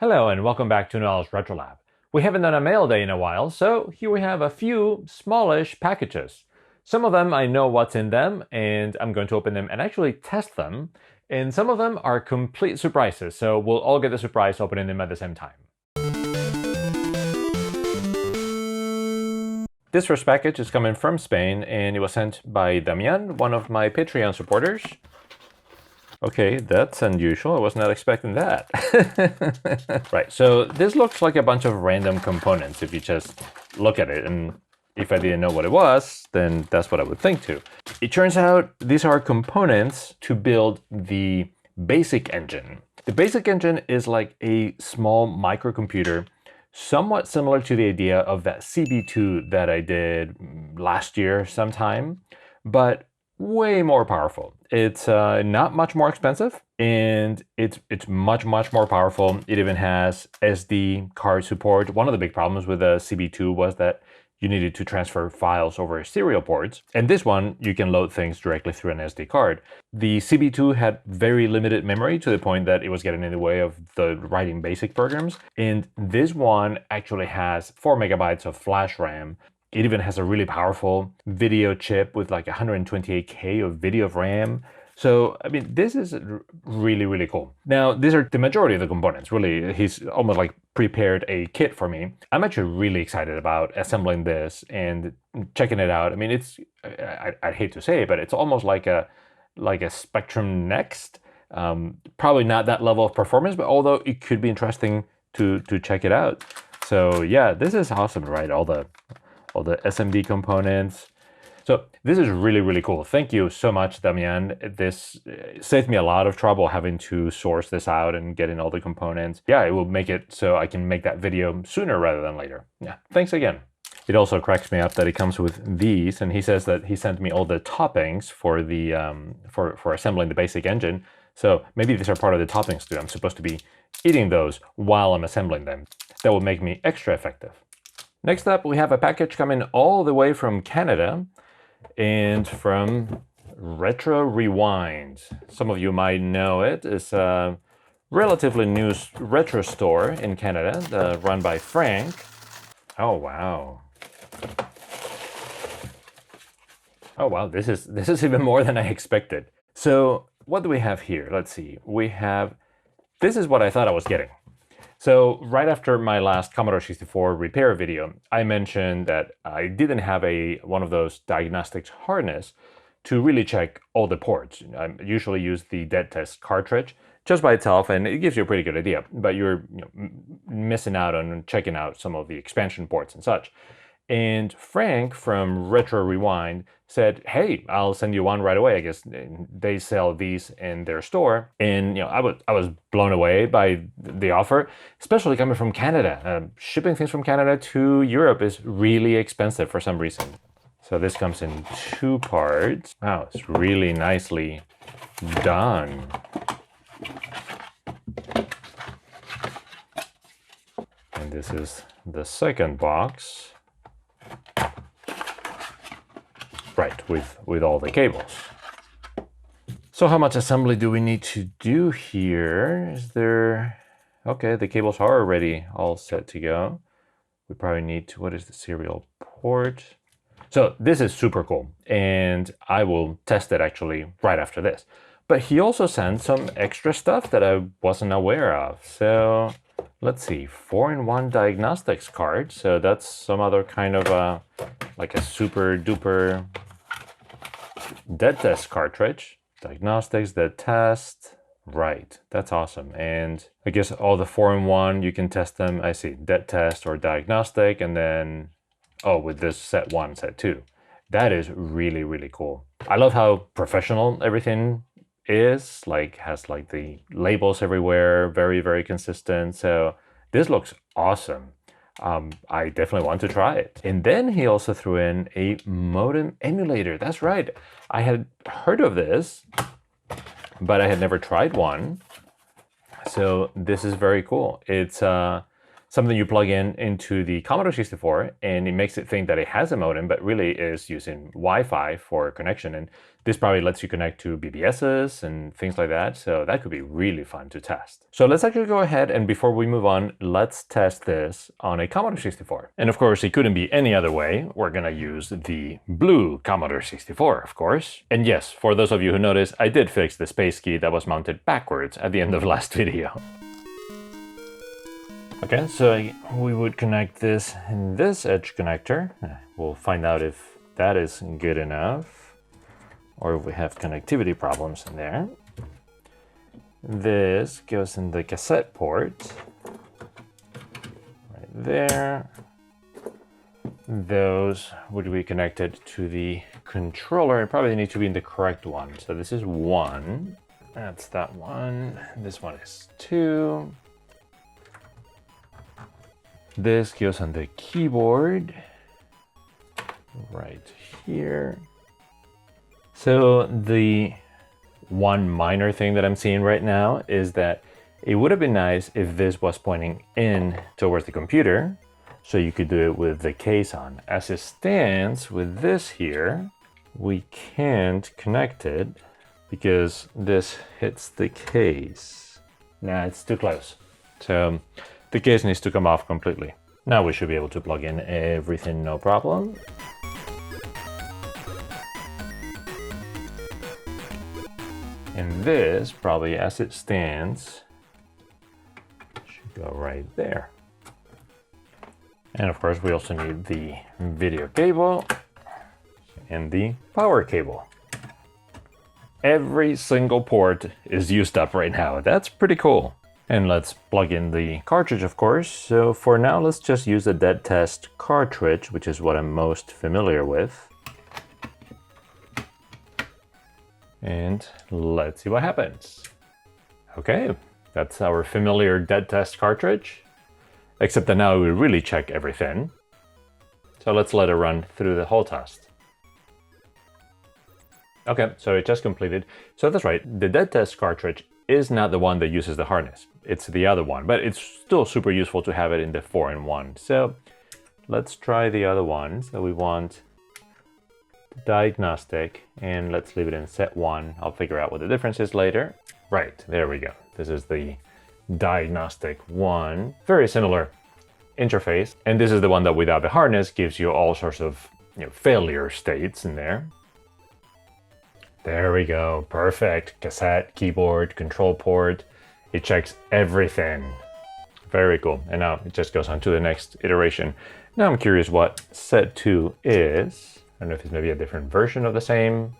Hello and welcome back to Noel's Retro Lab. We haven't done a mail day in a while, so here we have a few smallish packages. Some of them I know what's in them, and I'm going to open them and actually test them. And some of them are complete surprises, so we'll all get the surprise opening them at the same time. This first package is coming from Spain, and it was sent by Damian, one of my Patreon supporters. Okay, that's unusual. I was not expecting that. Right, so this looks like a bunch of random components if you just look at it. And if I didn't know what it was, then that's what I would think too. It turns out these are components to build the basic engine. The basic engine is like a small microcomputer, somewhat similar to the idea of that CB2 that I did last year sometime, but way more powerful. It's not much more expensive, and it's much more powerful. It even has SD card support. One of the big problems with the CB2 was that you needed to transfer files over serial ports, and this one you can load things directly through an SD card. The CB2 had very limited memory to the point that it was getting in the way of the writing basic programs, and this one actually has 4 megabytes of flash RAM. It even has a really powerful video chip with like 128K of video RAM. So, I mean, this is really cool. Now, these are the majority of the components, really. He's almost like prepared a kit for me. I'm actually really excited about assembling this and checking it out. I mean, I'd hate to say it, but it's almost like a Spectrum Next. Probably not that level of performance, but although it could be interesting to check it out. So yeah, this is awesome, right? All the SMD components. So this is really cool. Thank you so much, Damian. This saved me a lot of trouble having to source this out and getting all the components. Yeah, it will make it so I can make that video sooner rather than later. Yeah, thanks again. It also cracks me up that it comes with these, and he says that he sent me all the toppings for the for assembling the basic engine. So maybe these are part of the toppings too. I'm supposed to be eating those while I'm assembling them. That will make me extra effective. Next up, we have a package coming all the way from Canada and from Retro Rewind. Some of you might know it. It's a relatively new retro store in Canada run by Frank. Oh, wow. Oh, wow, this is even more than I expected. So what do we have here? Let's see. This is what I thought I was getting. So right after my last Commodore 64 repair video, I mentioned that I didn't have one of those diagnostic harness to really check all the ports. I usually use the dead test cartridge just by itself, and it gives you a pretty good idea, but you're missing out on checking out some of the expansion ports and such. And Frank from Retro Rewind said, hey, I'll send you one right away. I guess they sell these in their store. And I was blown away by the offer, especially coming from Canada. Shipping things from Canada to Europe is really expensive for some reason. So this comes in 2 parts. Wow, it's really nicely done. And this is the second box. Right, with all the cables. So how much assembly do we need to do here? Okay, the cables are already all set to go. We probably need to, what is the serial port? So this is super cool, and I will test it actually right after this. But he also sent some extra stuff that I wasn't aware of. So let's see, 4-in-1 diagnostics card. So that's some other kind of like a super duper dead test cartridge. Diagnostics, dead test. Right, that's awesome. And I guess all the 4-in-1, you can test them. I see, dead test or diagnostic, and then, oh, with this set 1, set 2. That is really cool. I love how professional everything is, has like the labels everywhere, very consistent. So this looks awesome. I definitely want to try it. And then he also threw in a Modem Emulator. That's right. I had heard of this, but I had never tried one. So this is very cool. It's something you plug in into the Commodore 64, and it makes it think that it has a modem, but really is using Wi-Fi for connection. And this probably lets you connect to BBSs and things like that. So that could be really fun to test. So let's actually go ahead, and before we move on, let's test this on a Commodore 64. And of course, it couldn't be any other way. We're gonna use the blue Commodore 64, of course. And yes, for those of you who noticed, I did fix the space key that was mounted backwards at the end of last video. Okay, so we would connect this in this edge connector. We'll find out if that is good enough or if we have connectivity problems in there. This goes in the cassette port right there. Those would be connected to the controller. It probably need to be in the correct one. So this is 1. That's that one. This one is 2. This goes on the keyboard right here. So the one minor thing that I'm seeing right now is that it would have been nice if this was pointing in towards the computer, so you could do it with the case on. As it stands with this here, we can't connect it because this hits the case. Nah, it's too close. So the case needs to come off completely. Now we should be able to plug in everything, no problem. And this, probably as it stands, should go right there. And of course, we also need the video cable and the power cable. Every single port is used up right now. That's pretty cool. And let's plug in the cartridge, of course. So for now, let's just use the dead test cartridge, which is what I'm most familiar with. And let's see what happens. Okay, that's our familiar dead test cartridge, except that now we really check everything. So let's let it run through the whole test. Okay, so it just completed. So that's right, the dead test cartridge is not the one that uses the harness. It's the other one, but it's still super useful to have it in the 4-in-1. So let's try the other one. So we want diagnostic, and let's leave it in set 1. I'll figure out what the difference is later. Right, there we go. This is the diagnostic one. Very similar interface. And this is the one that without the harness gives you all sorts of failure states in there. There we go, perfect. Cassette, keyboard, control port. It checks everything. Very cool. And now it just goes on to the next iteration. Now I'm curious what set 2 is. I don't know if it's maybe a different version of the same.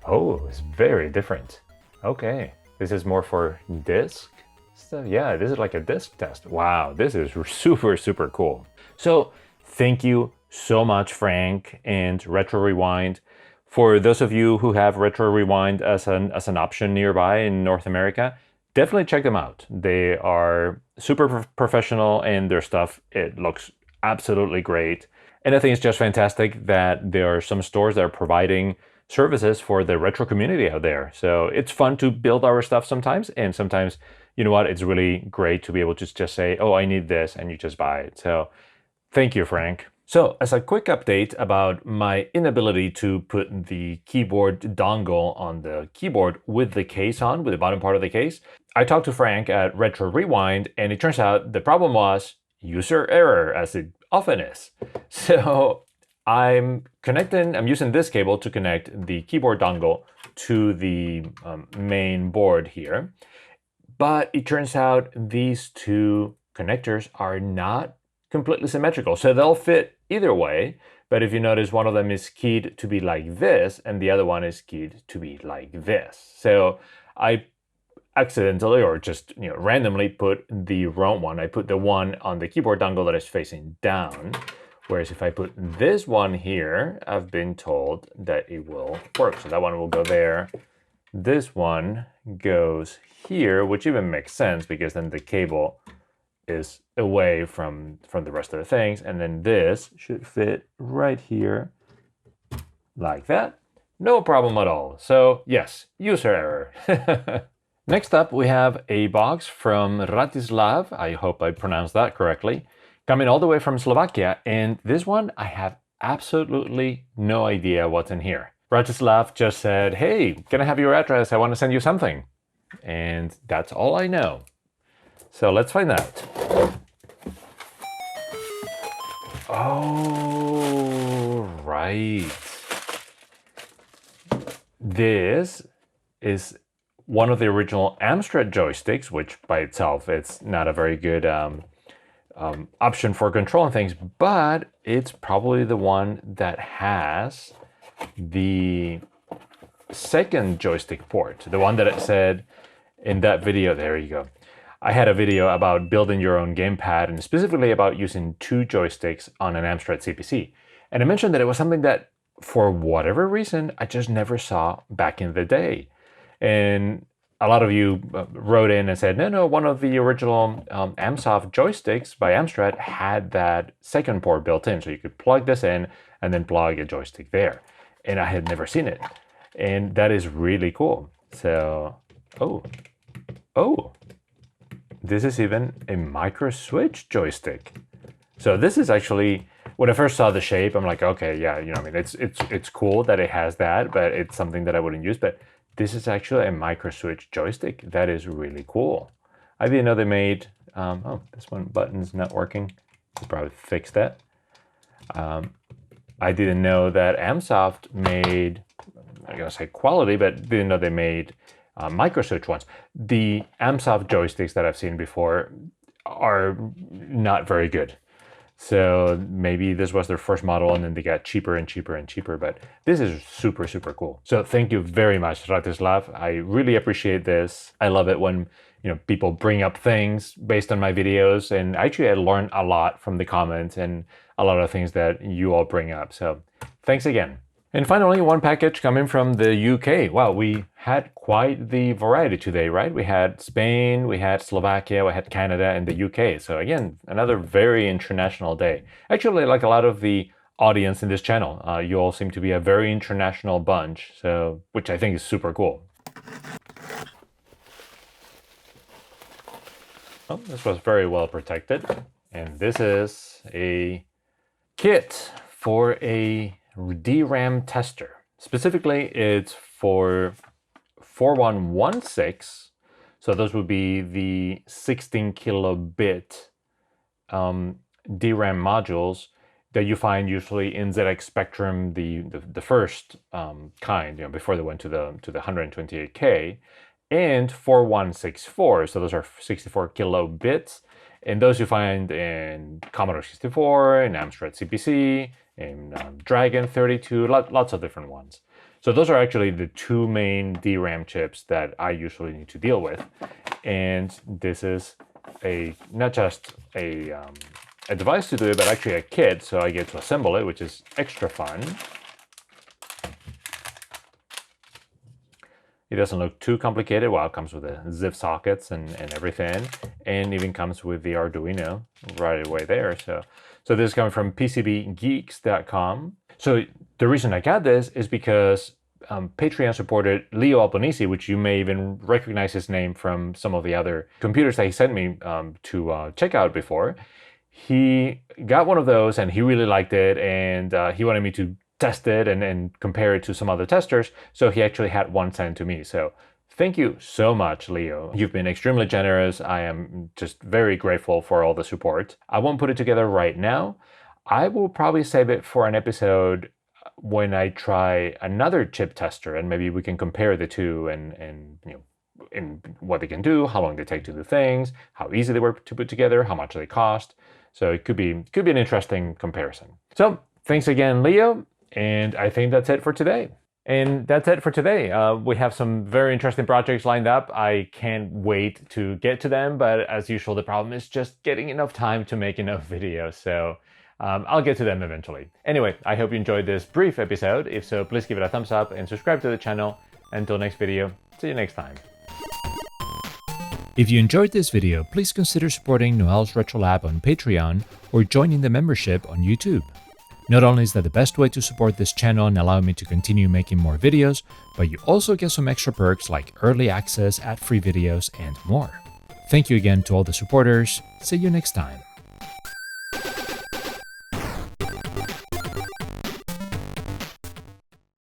Oh, it's very different. Okay, this is more for disk stuff. Yeah, this is like a disk test. Wow, this is super, super cool. So thank you so much, Frank and Retro Rewind. For those of you who have Retro Rewind as an option nearby in North America, definitely check them out. They are super professional, and their stuff, it looks absolutely great. And I think it's just fantastic that there are some stores that are providing services for the retro community out there. So it's fun to build our stuff sometimes, and sometimes, you know what, it's really great to be able to just say, oh, I need this, and you just buy it. So thank you, Frank. So as a quick update about my inability to put the keyboard dongle on the keyboard with the case on, with the bottom part of the case, I talked to Frank at Retro Rewind, and it turns out the problem was user error, as it often is. So I'm using this cable to connect the keyboard dongle to the main board here. But it turns out these two connectors are not completely symmetrical. So they'll fit either way, but if you notice, one of them is keyed to be like this, and the other one is keyed to be like this. So I accidentally, or just randomly, put the wrong one. I put the one on the keyboard dongle that is facing down, whereas if I put this one here, I've been told that it will work. So that one will go there. This one goes here, which even makes sense because then the cable is away from the rest of the things, and then this should fit right here like that. No problem at all. So yes, user error. Next up, we have a box from Ratislav. I hope I pronounced that correctly. Coming all the way from Slovakia, and this one, I have absolutely no idea what's in here. Ratislav just said, hey, can I have your address? I want to send you something. And that's all I know. So let's find out. Oh, right. This is one of the original Amstrad joysticks, which by itself, it's not a very good option for controlling things, but it's probably the one that has the second joystick port, the one that it said in that video. There you go. I had a video about building your own gamepad and specifically about using 2 joysticks on an Amstrad CPC. And I mentioned that it was something that, for whatever reason, I just never saw back in the day. And a lot of you wrote in and said, no, one of the original Amsoft joysticks by Amstrad had that second port built in. So you could plug this in and then plug a joystick there. And I had never seen it. And that is really cool. So, oh, this is even a micro switch joystick. So this is actually, when I first saw the shape, I'm like, okay, yeah, I mean, it's cool that it has that, but it's something that I wouldn't use. But this is actually a micro switch joystick. That is really cool. I didn't know they made, this one button's not working. I'll probably fix that. I didn't know that Amsoft made, I'm gonna say quality, but didn't know they made micro switch ones. The Amsoft joysticks that I've seen before are not very good. So maybe this was their first model and then they got cheaper and cheaper and cheaper, but this is super, super cool. So thank you very much, Ratislav. I really appreciate this. I love it when people bring up things based on my videos, and actually I learned a lot from the comments and a lot of things that you all bring up. So thanks again. And finally, one package coming from the UK. Wow, we had quite the variety today, right? We had Spain, we had Slovakia, we had Canada, and the UK. So again, another very international day. Actually, like a lot of the audience in this channel, you all seem to be a very international bunch, so which I think is super cool. Oh, this was very well protected. And this is a kit for a Dram Tester. Specifically, it's for 4116. So those would be the 16 kilobit DRAM modules that you find usually in ZX Spectrum, the first kind, before they went to the 128K, and 4164. So those are 64 kilobits. And those you find in Commodore 64, in Amstrad CPC, in Dragon 32, lots of different ones. So those are actually the 2 main DRAM chips that I usually need to deal with. And this is not just a device to do it, but actually a kit, so I get to assemble it, which is extra fun. It doesn't look too complicated. Well, it comes with the zip sockets and everything, and even comes with the Arduino right away there. So this is coming from PCBgeeks.com. So the reason I got this is because Patreon supported Leo Albanese, which you may even recognize his name from some of the other computers that he sent me to check out before. He got one of those and he really liked it, and he wanted me to test it and compare it to some other testers. So he actually had one sent to me. So thank you so much, Leo. You've been extremely generous. I am just very grateful for all the support. I won't put it together right now. I will probably save it for an episode when I try another chip tester, and maybe we can compare the two and what they can do, how long they take to do things, how easy they were to put together, how much they cost. So it could be an interesting comparison. So thanks again, Leo. And I think that's it for today. And that's it for today. We have some very interesting projects lined up. I can't wait to get to them, but as usual, the problem is just getting enough time to make enough videos. So I'll get to them eventually. Anyway, I hope you enjoyed this brief episode. If so, please give it a thumbs up and subscribe to the channel. Until next video, see you next time. If you enjoyed this video, please consider supporting Noel's Retro Lab on Patreon or joining the membership on YouTube. Not only is that the best way to support this channel and allow me to continue making more videos, but you also get some extra perks like early access, ad-free videos, and more. Thank you again to all the supporters. See you next time.